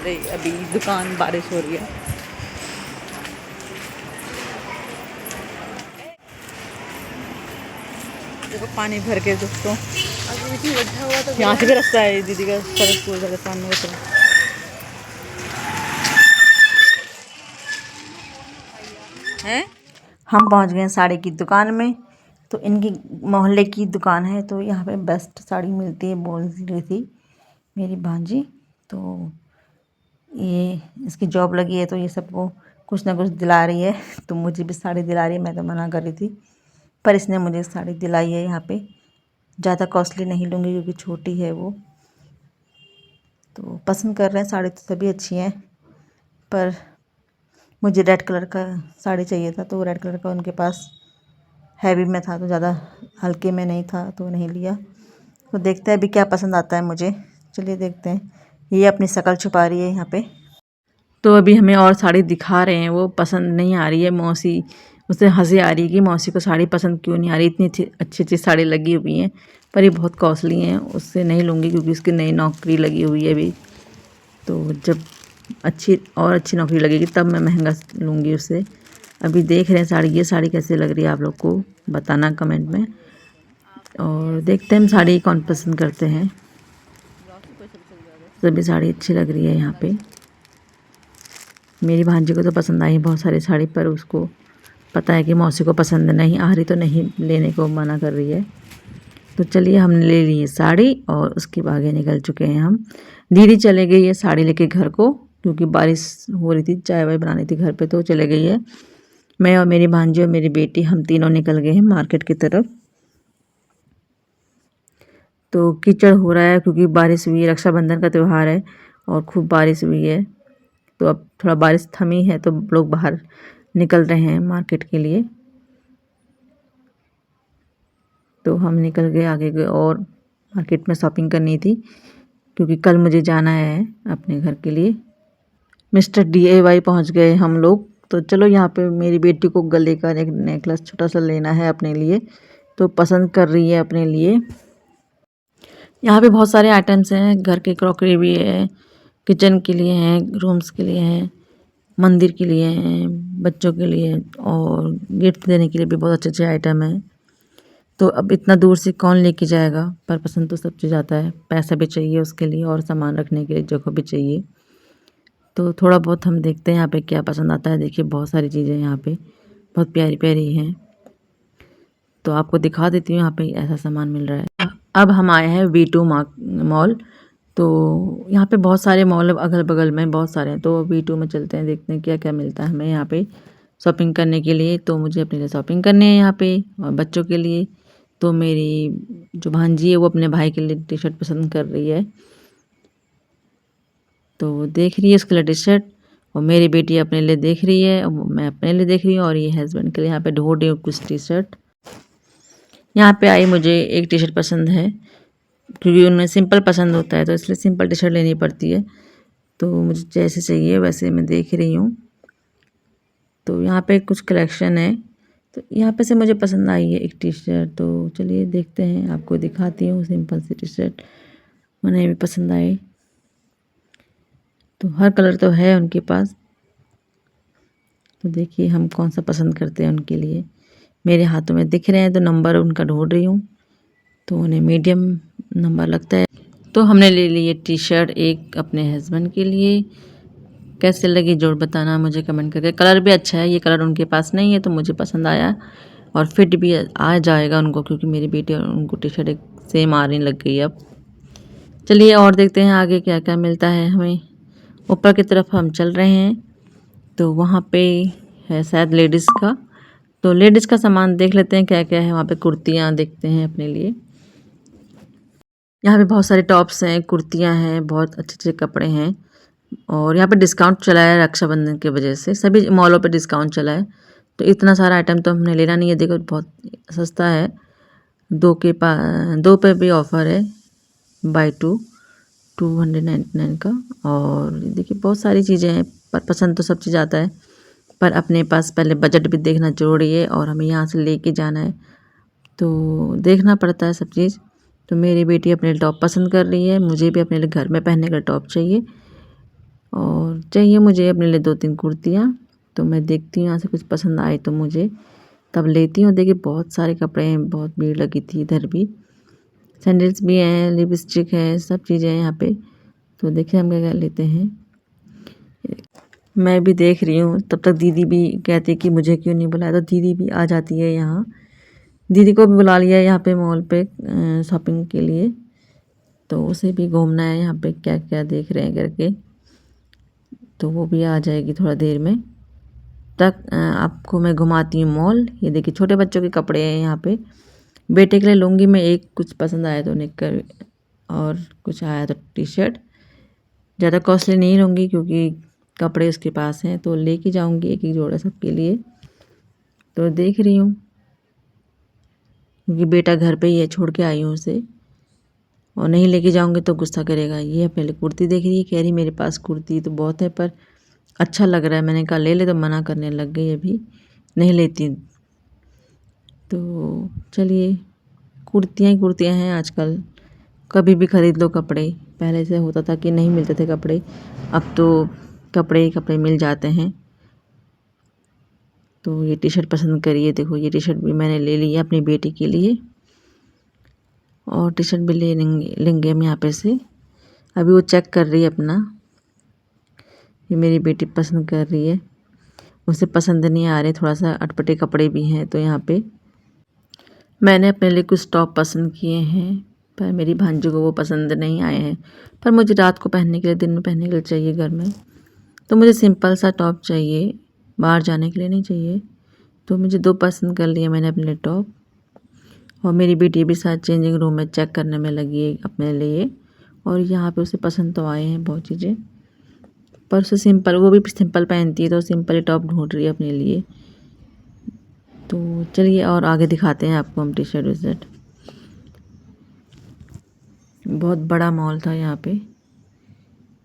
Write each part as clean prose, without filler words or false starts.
रही अभी दुकान, बारिश हो रही है। देखो पानी भर के दोस्तों, यहाँ से भी रास्ता है दीदी का, सड़क स्कूल का सामने का तरफ। हैं हम पहुँच गए साड़ी की दुकान में। तो इनकी मोहल्ले की दुकान है, तो यहाँ पे बेस्ट साड़ी मिलती है बोल रही थी मेरी भांजी। तो ये इसकी जॉब लगी है, तो ये सबको कुछ ना कुछ दिला रही है। तो मुझे भी साड़ी दिला रही है, मैं तो मना कर रही थी, पर इसने मुझे साड़ी दिलाई है। यहाँ पे ज़्यादा कॉस्टली नहीं लूँगी क्योंकि छोटी है वो। तो पसंद कर रहे हैं, साड़ी तो सभी अच्छी हैं, पर मुझे रेड कलर का साड़ी चाहिए था। तो रेड कलर का उनके पास हैवी में था, तो ज़्यादा हल्के में नहीं था, तो नहीं लिया। तो देखते हैं अभी क्या पसंद आता है मुझे। चलिए देखते हैं। ये अपनी शक्ल छुपा रही है यहाँ पे। तो अभी हमें और साड़ी दिखा रहे हैं, वो पसंद नहीं आ रही है। मौसी उससे हंसी आ रही है कि मौसी को साड़ी पसंद क्यों नहीं आ रही, इतनी अच्छी अच्छी साड़ी लगी हुई हैं, पर ये बहुत कॉस्टली हैं, उससे नहीं लूँगी क्योंकि उसकी नई नौकरी लगी हुई है अभी। तो जब अच्छी नौकरी लगेगी तब मैं महंगा लूँगी उससे। अभी देख रहे हैं साड़ी, ये साड़ी कैसे लग रही है आप लोग को बताना कमेंट में, और देखते हैं हम साड़ी कौन पसंद करते हैं। सभी साड़ी अच्छी लग रही है यहाँ पे। मेरी भांजी को तो पसंद आई बहुत सारी साड़ी, पर उसको पता है कि मौसी को पसंद नहीं आ रही, तो नहीं लेने को मना कर रही है। तो चलिए हमने ले ली है साड़ी, और उसके आगे निकल चुके हैं हम। दीदी चले गई है साड़ी लेके घर को, क्योंकि बारिश हो रही थी, चाय वाय बनानी थी घर पे, तो चले गई है। मैं और मेरी भांजी और मेरी बेटी हम तीनों निकल गए हैं मार्केट की तरफ। तो कीचड़ हो रहा है क्योंकि बारिश हुई है, रक्षाबंधन का त्यौहार है और खूब बारिश हुई है। तो अब थोड़ा बारिश थमी है, तो लोग बाहर निकल रहे हैं मार्केट के लिए। तो हम निकल गए आगे गए, और मार्केट में शॉपिंग करनी थी क्योंकि कल मुझे जाना है अपने घर के लिए। मिस्टर DIY पहुंच गए हम लोग। तो चलो, यहाँ पे मेरी बेटी को गले का एक नेकलेस छोटा सा लेना है अपने लिए, तो पसंद कर रही है अपने लिए। यहाँ पे बहुत सारे आइटम्स हैं, घर के क्रॉकरी भी है, किचन के लिए हैं, रूम्स के लिए हैं, मंदिर के लिए हैं, बच्चों के लिए, और गिफ्ट देने के लिए भी बहुत अच्छे अच्छे आइटम हैं। तो अब इतना दूर से कौन लेके जाएगा, पर पसंद तो सब चीज़ आता है, पैसा भी चाहिए उसके लिए और सामान रखने के लिए जगह भी चाहिए। तो थोड़ा बहुत हम देखते हैं यहाँ पे क्या पसंद आता है। देखिए बहुत सारी चीज़ें यहाँ पे बहुत प्यारी प्यारी हैं, तो आपको दिखा देती हूँ। यहाँ पे ऐसा सामान मिल रहा है। अब हम आए हैं V2 मॉल। तो यहाँ पे बहुत सारे मॉल अगल बगल में बहुत सारे हैं, तो V2 में चलते हैं, देखते हैं क्या क्या मिलता है हमें यहाँ पे शॉपिंग करने के लिए। तो मुझे अपने लिए शॉपिंग करनी है यहाँ पे, और बच्चों के लिए। तो मेरी जो भांजी है वो अपने भाई के लिए टी शर्ट पसंद कर रही है, तो देख रही है उसके लिए टी शर्ट, और मेरी बेटी अपने लिए देख रही है, और मैं अपने लिए देख रही हूँ, और ये हस्बैंड के लिए यहाँ पे ढूंढ रही हूँ कुछ टी शर्ट। यहाँ पे आई, मुझे एक टी शर्ट पसंद है क्योंकि उनमें सिंपल पसंद होता है, तो इसलिए सिंपल टी शर्ट लेनी पड़ती है। तो मुझे जैसे चाहिए वैसे मैं देख रही हूँ। तो यहाँ पे कुछ कलेक्शन है, तो यहाँ पे से मुझे पसंद आई है एक टी शर्ट। तो चलिए देखते हैं, आपको दिखाती हूँ। सिंपल सी टी शर्ट मुझे भी पसंद आई। तो हर कलर तो है उनके पास, तो देखिए हम कौन सा पसंद करते हैं उनके लिए। मेरे हाथों में दिख रहे हैं, तो नंबर उनका ढूंढ रही हूँ, तो उन्हें मीडियम नंबर लगता है। तो हमने ले ली ये टी शर्ट एक अपने हस्बैंड के लिए। कैसे लगी जोड़ बताना मुझे कमेंट करके। कलर भी अच्छा है, ये कलर उनके पास नहीं है तो मुझे पसंद आया, और फिट भी आ जाएगा उनको, क्योंकि मेरी बेटी और उनको टी शर्ट एक सेम आने लग गई अब। चलिए और देखते हैं आगे क्या क्या मिलता है हमें। ऊपर की तरफ हम चल रहे हैं, तो वहाँ पे है शायद लेडीज़ का। तो लेडीज़ का सामान देख लेते हैं क्या क्या है वहाँ पे। कुर्तियाँ देखते हैं अपने लिए। यहाँ पे बहुत सारे टॉप्स हैं, कुर्तियाँ हैं, बहुत अच्छे अच्छे कपड़े हैं, और यहाँ पे डिस्काउंट चला है रक्षाबंधन की वजह से। सभी मॉलों पे डिस्काउंट चला है, तो इतना सारा आइटम तो हमने लेना नहीं है। देखो बहुत सस्ता है, दो पे भी ऑफ़र है, बाय 299 का। और देखिए बहुत सारी चीज़ें हैं, पर पसंद तो सब चीज़ आता है, पर अपने पास पहले बजट भी देखना ज़रूरी है, और हमें यहाँ से लेके जाना है, तो देखना पड़ता है सब चीज़। तो मेरी बेटी अपने लिए टॉप पसंद कर रही है, मुझे भी अपने लिए घर में पहनने का टॉप चाहिए, और चाहिए मुझे अपने लिए 2-3 कुर्तियाँ। तो मैं देखती हूँ यहाँ से कुछ पसंद आए तो मुझे तब लेती हूँ। देखिए बहुत सारे कपड़े हैं, बहुत भीड़ लगी थी इधर भी। सैंडल्स भी हैं, लिपस्टिक है, सब चीज़ें हैं यहाँ पे। तो देखिए हम क्या-क्या लेते हैं। मैं भी देख रही हूँ, तब तक दीदी भी कहती है कि मुझे क्यों नहीं बुलाया, तो दीदी भी आ जाती है यहाँ। दीदी को भी बुला लिया है यहाँ पे मॉल पे शॉपिंग के लिए। तो उसे भी घूमना है यहाँ पे क्या क्या देख रहे हैं करके। तो वो भी आ जाएगी थोड़ा देर में। तक आपको मैं घुमाती हूँ मॉल। ये देखिए छोटे बच्चों के कपड़े हैं यहाँ पे। बेटे के लिए लूँगी मैं एक, कुछ पसंद आया तो निक्कर और कुछ आया तो टी शर्ट। ज़्यादा कॉस्टली नहीं लूँगी क्योंकि कपड़े उसके पास हैं, तो लेके जाऊँगी एक एक जोड़ा सबके लिए। तो देख रही हूँ क्योंकि बेटा घर पे ही है, छोड़ के आई हूँ उसे, और नहीं लेके जाऊँगी तो गुस्सा करेगा। ये पहले कुर्ती देख रही है, कह रही मेरे पास कुर्ती तो बहुत है पर अच्छा लग रहा है। मैंने कहा ले ले, तो मना करने लग गई, अभी नहीं लेती। तो चलिए, कुर्तियाँ ही कुर्तियाँ हैं आजकल, कभी भी ख़रीद लो कपड़े। पहले से होता था कि नहीं मिलते थे कपड़े, अब तो कपड़े ही कपड़े मिल जाते हैं। तो ये टी शर्ट पसंद करिए, देखो ये टी शर्ट भी मैंने ले ली है अपनी बेटी के लिए, और टी शर्ट भी ले लेंगे हम यहाँ पे से। अभी वो चेक कर रही है अपना, ये मेरी बेटी पसंद कर रही है, उसे पसंद नहीं आ रहे, थोड़ा सा अटपटे कपड़े भी हैं। तो यहाँ पे मैंने अपने लिए कुछ टॉप पसंद किए हैं, पर मेरी भांजी को वो पसंद नहीं आए हैं। पर मुझे रात को पहनने के लिए, दिन में पहनने के लिए चाहिए घर में। तो मुझे सिंपल सा टॉप चाहिए, बाहर जाने के लिए नहीं चाहिए। तो मुझे 2 पसंद कर लिए मैंने अपने लिए टॉप। और मेरी बेटी भी साथ चेंजिंग रूम में चेक करने में लगी है अपने लिए, और यहाँ पे उसे पसंद तो आए हैं बहुत चीज़ें, पर उसे सिंपल, वो भी सिंपल पहनती है तो सिंपल ही टॉप ढूंढ रही है अपने लिए। तो चलिए और आगे दिखाते हैं आपको हम टी शर्ट वी शर्ट। बहुत बड़ा मॉल था यहाँ पे।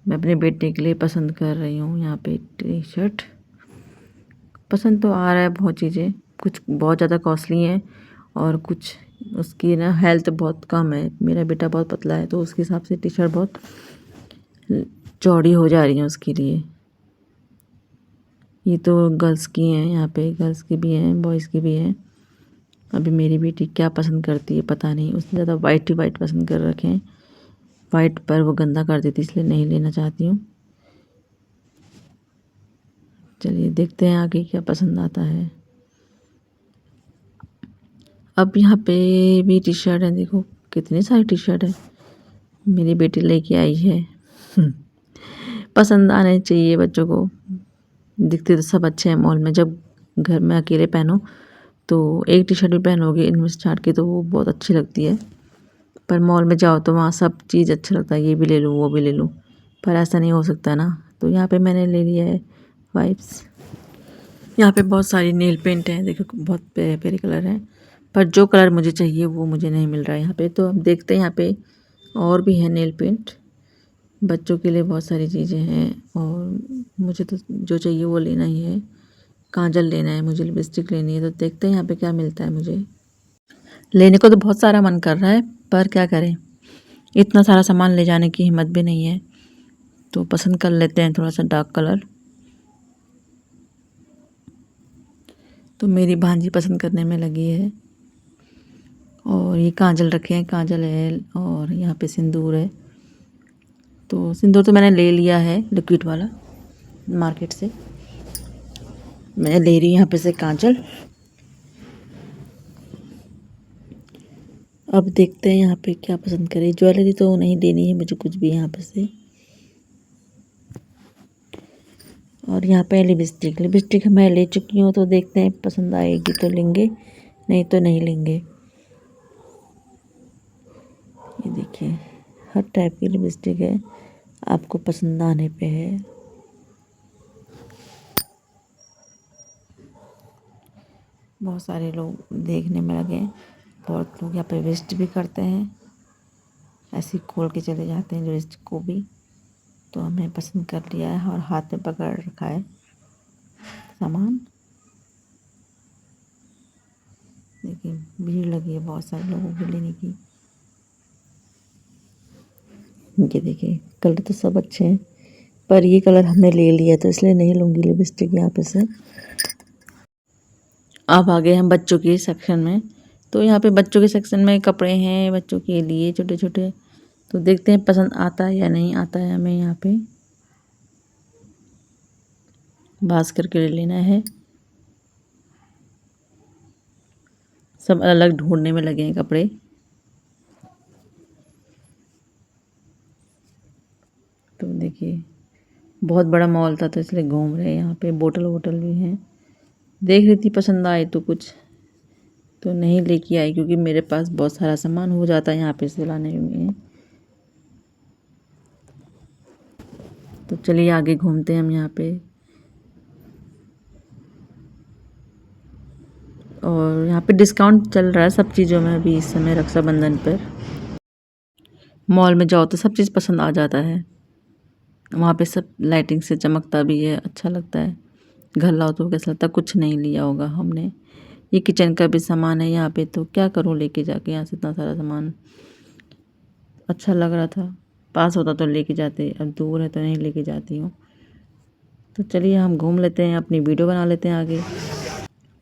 मैं अपने बेटे के लिए पसंद कर रही हूँ यहाँ पे टी शर्ट। पसंद तो आ रहा है बहुत चीज़ें, कुछ बहुत ज़्यादा कॉस्टली हैं और कुछ उसकी ना हेल्थ बहुत कम है। मेरा बेटा बहुत पतला है तो उसके हिसाब से टी शर्ट बहुत चौड़ी हो जा रही है उसके लिए। ये तो गर्ल्स की हैं, यहाँ पे गर्ल्स की भी हैं, बॉयज़ की भी हैं। अभी मेरी बेटी क्या पसंद करती है पता नहीं, उसने ज़्यादा वाइट ही वाइट पसंद कर रखे हैं। वाइट पर वो गंदा कर देती, इसलिए नहीं लेना चाहती हूँ। चलिए देखते हैं आगे क्या पसंद आता है। अब यहाँ पे भी टी शर्ट है, देखो कितनी सारी टी शर्ट है मेरी बेटी लेके आई है। पसंद आने चाहिए बच्चों को, दिखते तो सब अच्छे हैं मॉल में, जब घर में अकेले पहनो तो एक टी शर्ट भी पहनोगे इनमें से छाट के तो वो बहुत अच्छी लगती है, पर मॉल में जाओ तो वहाँ सब चीज़ अच्छा लगता है, ये भी ले लूँ वो भी ले लूँ, पर ऐसा नहीं हो सकता ना। तो यहाँ पे मैंने ले लिया है वाइप्स। यहाँ पे बहुत सारी नेल पेंट हैं, देखो बहुत प्यारे प्यारे कलर हैं, पर जो कलर मुझे चाहिए वो मुझे नहीं मिल रहा है यहाँ पे। तो अब देखते हैं यहाँ पे और भी है नेल पेंट, बच्चों के लिए बहुत सारी चीज़ें हैं, और मुझे तो जो चाहिए वो लेना ही है। काजल लेना है मुझे, लिपस्टिक लेनी है, तो देखते हैं यहाँ पे क्या मिलता है मुझे। लेने को तो बहुत सारा मन कर रहा है, पर क्या करें, इतना सारा सामान ले जाने की हिम्मत भी नहीं है। तो पसंद कर लेते हैं थोड़ा सा डार्क कलर। तो मेरी भांजी पसंद करने में लगी है, और ये काजल रखे हैं, काजल है, और यहाँ पे सिंदूर है। तो सिंदूर तो मैंने ले लिया है लिक्विड वाला मार्केट से, मैं ले रही हूँ यहाँ पे से काजल। अब देखते हैं यहाँ पे क्या पसंद करें। ज्वेलरी तो नहीं लेनी है मुझे कुछ भी यहाँ पे से। और यहाँ पे लिपस्टिक, लिपस्टिक मैं ले चुकी हूँ, तो देखते हैं पसंद आएगी तो लेंगे, नहीं तो नहीं लेंगे। ये देखिए हर टाइप की लिपस्टिक है, आपको पसंद आने पे है। बहुत सारे लोग देखने में लगे हैं, बहुत लोग यहाँ पे वेस्ट भी करते हैं, ऐसे ही खोल के चले जाते हैं वेस्ट को भी। तो हमने पसंद कर लिया है और हाथ में पकड़ रखा है सामान। देखिए भीड़ लगी है बहुत सारे लोगों को लेने की। ये देखिए कलर तो सब अच्छे हैं, पर ये कलर हमने ले लिया तो इसलिए नहीं लूँगी लिपस्टिक यहाँ पे से। अब आ गए हम बच्चों के सेक्शन में। तो यहाँ पे बच्चों के सेक्शन में कपड़े हैं बच्चों के लिए छोटे छोटे। तो देखते हैं पसंद आता है या नहीं आता है। हमें यहाँ पे बास करके लेना है। सब अलग ढूंढने में लगे हैं कपड़े। तो देखिए बहुत बड़ा मॉल था तो इसलिए घूम रहे हैं। यहाँ पे बोतल वोटल भी हैं। देख रही थी पसंद आए तो कुछ तो नहीं लेके आई क्योंकि मेरे पास बहुत सारा सामान हो जाता है यहाँ पे सिलाने में। तो चलिए आगे घूमते हैं हम यहाँ पे। और यहाँ पे डिस्काउंट चल रहा है सब चीज़ों में अभी इस समय रक्षाबंधन पर। मॉल में जाओ तो सब चीज़ पसंद आ जाता है। वहाँ पे सब लाइटिंग से चमकता भी है, अच्छा लगता है। घर लाओ तो कैसा लगता है कुछ नहीं लिया होगा हमने। ये किचन का भी सामान है यहाँ पे तो क्या करूँ लेके जाके यहाँ से इतना सारा सामान। अच्छा लग रहा था, पास होता तो लेके जाते, अब दूर है तो नहीं लेके जाती हूँ। तो चलिए हम घूम लेते हैं, अपनी वीडियो बना लेते हैं आगे।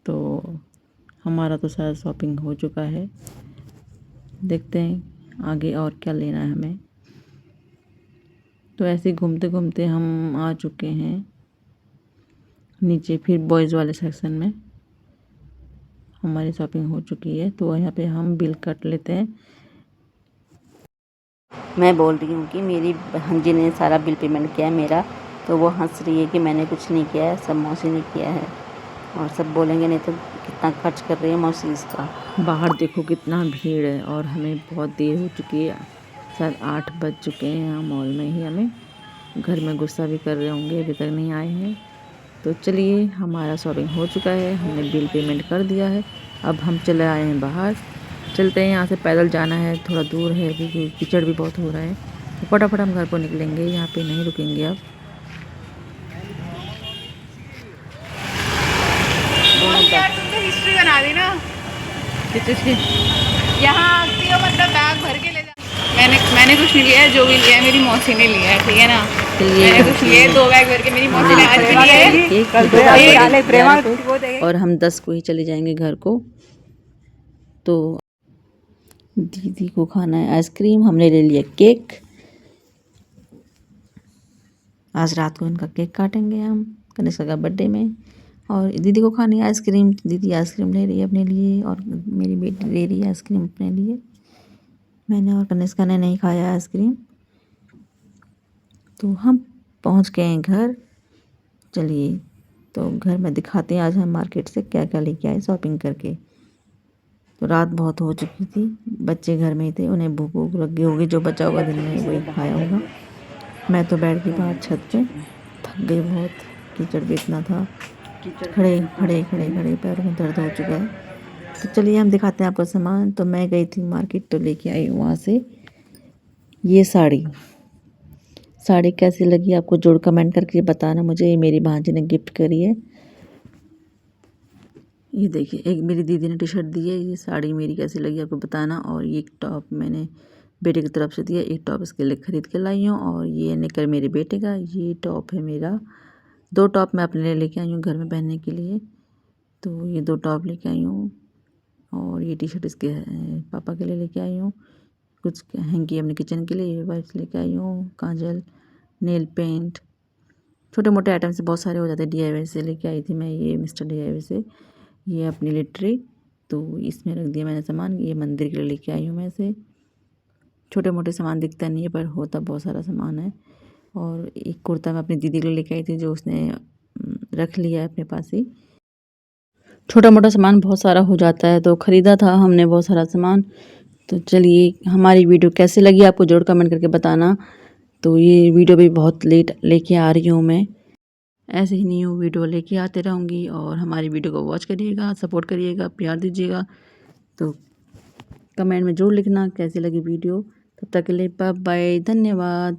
तो हमारा तो सारा शॉपिंग हो चुका है। देखते हैं आगे और क्या लेना है हमें। तो ऐसे घूमते घूमते हम आ चुके हैं नीचे, फिर बॉयज़ वाले सेक्शन में हमारी शॉपिंग हो चुकी है। तो यहाँ पे हम बिल कट लेते हैं। मैं बोल रही हूँ कि मेरी बहन जी ने सारा बिल पेमेंट किया है मेरा, तो वो हंस रही है कि मैंने कुछ नहीं किया है, सब मौसी ने किया है। और सब बोलेंगे नहीं तो कितना खर्च कर रही है मौसी इसका। बाहर देखो कितना भीड़ है और हमें बहुत देर हो चुकी है, शायद 8 बज चुके हैं यहाँ मॉल में ही। हमें घर में गुस्सा भी कर रहे होंगे अभी तक नहीं आए हैं। तो चलिए हमारा शॉपिंग हो चुका है, हमने बिल पेमेंट कर दिया है। अब हम चले आए हैं बाहर, चलते हैं। यहाँ से पैदल जाना है, थोड़ा दूर है क्योंकि कीचड़ भी बहुत हो रहा है। तो फटाफट हम घर को निकलेंगे, यहाँ पे नहीं रुकेंगे अब। यार तुम तो हिस्ट्री बना दी ना किस चीज़ की? यहाँ आती हो मतलब बैग भर के ले जा। मैंने कुछ नहीं लिया है, जो भी लिया है मेरी मौसी ने लिया है, ठीक है ना। मैंने कुछ लिए 2 बैग भर के मेरी मौसी ने आज भी लिए है। और हम 10 को ही चले जाएंगे घर को। तो दीदी को खाना है आइसक्रीम, हमने ले लिया केक। आज रात को इनका केक काटेंगे हम कनिष्का का बर्थडे में। और दीदी को खानी है आइसक्रीम, दीदी आइसक्रीम ले रही है अपने लिए और मेरी बेटी ले रही है आइसक्रीम अपने लिए। मैंने और कनिष्का ने नहीं खाया आइसक्रीम। तो हम पहुंच गए हैं घर। चलिए तो घर में दिखाते हैं आज हम मार्केट से क्या क्या लेके आए शॉपिंग करके। तो रात बहुत हो चुकी थी, बच्चे घर में ही थे, उन्हें भूख भूख लगी होगी, जो बचा होगा दिन में वही खाया होगा। मैं तो बैठ गई बाहर छत पे, थक गई बहुत, कीचड़ भी इतना था, खड़े खड़े खड़े खड़े पैरों में दर्द हो चुका है। तो चलिए हम दिखाते हैं आपको सामान। तो मैं गई थी मार्केट तो लेके आई हूँ वहाँ से ये साड़ी। साड़ी कैसी लगी आपको जोड़ कमेंट करके बताना मुझे। ये मेरी भांजी ने गिफ्ट करी है। ये देखिए एक मेरी दीदी ने टी शर्ट दी है, ये साड़ी मेरी कैसी लगी आपको बताना। और ये टॉप मैंने बेटे की तरफ से दिया, एक टॉप इसके लिए ख़रीद के लाई हूँ। और ये निकर मेरे बेटे का, ये टॉप है मेरा। 2 टॉप मैं अपने लिए लेके आई हूँ घर में पहनने के लिए। तो ये 2 टॉप लेके आई हूँ और ये टी शर्ट इसके पापा के लिए लेके आई हूँ। कुछ हैंकी अपने किचन के लिए वाइफ लेके आई हूँ, काजल, नेल पेंट, छोटे मोटे आइटम से बहुत सारे हो जाते हैं। DIY से लेके आई थी मैं ये मिस्टर DIY से। ये अपनी लिए ट्रे, तो इसमें रख दिया मैंने सामान। ये मंदिर के लिए लेके आई हूँ मैं इसे। छोटे मोटे सामान दिखता नहीं है पर होता बहुत सारा सामान है। और एक कुर्ता मैं अपनी दीदी के लिए लेके आई थी जो उसने रख लिया है अपने पास ही। छोटा मोटा सामान बहुत सारा हो जाता है तो ख़रीदा था हमने बहुत सारा सामान। तो चलिए हमारी वीडियो कैसी लगी आपको ज़रूर कमेंट करके बताना। तो ये वीडियो भी बहुत लेट लेके आ रही हूँ मैं, ऐसे ही न्यू वीडियो लेके आते रहूँगी। और हमारी वीडियो को वॉच करिएगा, सपोर्ट करिएगा, प्यार दीजिएगा। तो कमेंट में ज़रूर लिखना कैसी लगी वीडियो। तब तक के लिए बाय बाय, धन्यवाद।